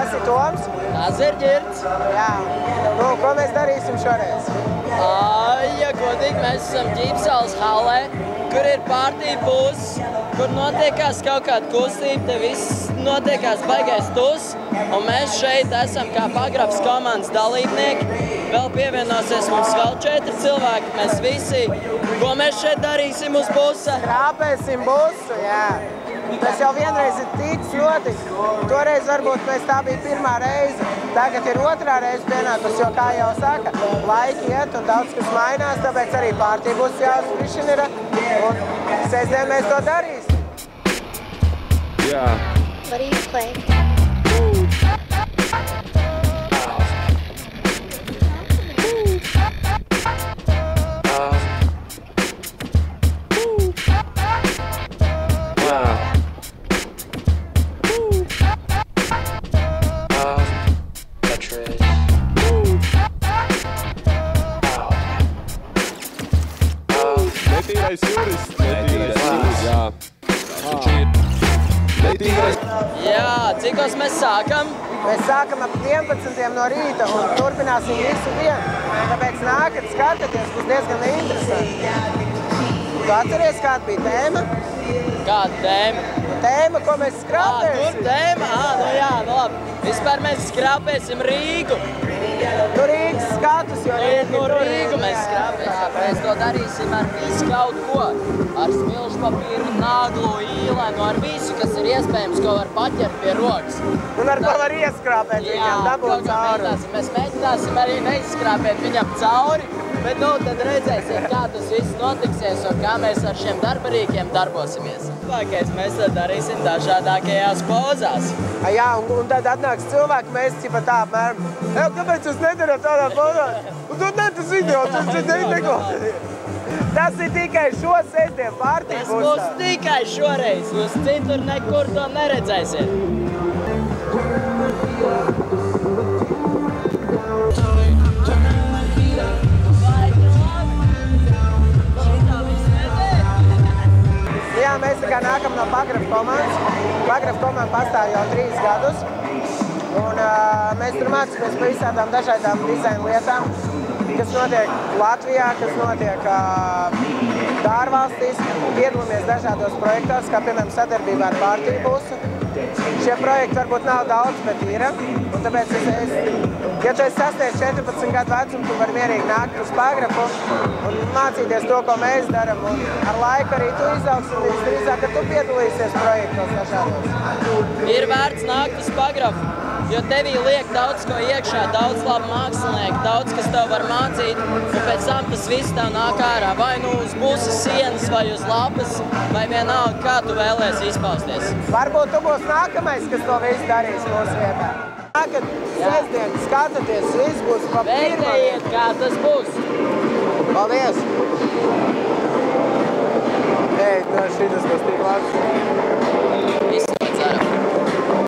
Tas ir Toms. Tas ir Ģirds. Jā. Nu, ko mēs darīsim šoreiz? Ja godīgi, mēs esam Ģipsals halē, kur ir partija būs, kur notiekās kaut kāda kustība, te viss notiekās baigais tus, un mēs šeit esam kā Pagrabs komandas dalībnieki. Vēl pievienosies mums vēl 4 cilvēki, mēs visi, ko mēs šeit darīsim uz busa? Krāpēsim busu, jā. Tas jau vienreiz ir ticis notiks. Toreiz varbūt mēs tā bija pirmā reize. Tagad ir otrā reize pienākus, jo, kā jau saka, laiki iet un daudz kas mainās, tāpēc arī partija būs jāuzfrišina. Un sestdien mēs to darīsim. Yeah. What do you play? Netīrais jurists. Netīrais jurists, jā. Taču ir netīrais. Jā, cikos mēs sākam? Mēs sākam ap 11 no rīta un turpināsim visu dienu. Tāpēc nākat, skatieties, būs diezgan interesanti. Tu atceries, kāda bija tēma? Kāda tēma? Tēma, ko mēs skrāpēsim. Tur tēma? Nu jā, nu labi. Vispār mēs skrāpēsim Rīgu. Nu Rīgas skatus, jo Rīgu mēs skrāpēsim. Mēs to darīsim ar visu kaut ko. Ar smilšu papīru, naglu, īlenu, ar visu, kas ir iespējams, ko var paķert pie rokas. Un ar ko var ieskrāpēt viņam, dabūt cauri. Mēs mēģināsim arī neizskrāpēt viņam cauri, bet nu tad redzēsim, kā tas viss notiksies un kā mēs ar šiem darbarīkiem darbosimies. Mēs to darīsim dažādākajās pozās. Jā, un tad atnāks cilvēki, mēs cipa tā apmēram. Kāpēc jūs nedarat tādā pozā? Un tu ne tas video, tas neko. Tas ir tikai šo sestdienu partiju Tas būs tikai šoreiz. Jūs citur nekur to neredzēsiet. Jā, mēs tā kā nākam no Pagrabs komandas. Pagrabs komanda pastāv jau 3 gadus. Un mēs tur mācāmies par visādām dažādām dizaina lietām, kas notiek Latvijā, kas notiek ārvalstīs. Piedalāmies dažādos projektos, kā piemēram sadarbībā ar partiju busu. Šie projekti varbūt nav daudz, bet ir. Un tāpēc, ja tu esi sasniedz 14 gadu vecumu, tu vari mierīgi nākt uz Pagrabu un mācīties to, ko mēs darām. Un ar laiku arī tu izaugs un visdrīzāk, ka tu piedalīsies projektos dažādos. Ir vērts nākt uz Pagrabu, jo tevī liek daudz ko iekšā, daudz labu mākslinieku, daudz, kas tev var mācīt, un pēc tam tas viss tev nāk ārā. Vai nu uz busas sienas, vai uz lapas, vai vienalga, kā tu vēlies izpausties. Varbūt tu būs nākamais, kas to visu darīs mūsu vietā. Nākat sestdien, skatāties, viss būs pa pirmā. Vērtējiet, kā tas būs. Paldies! Ei, šitas būs tik labs.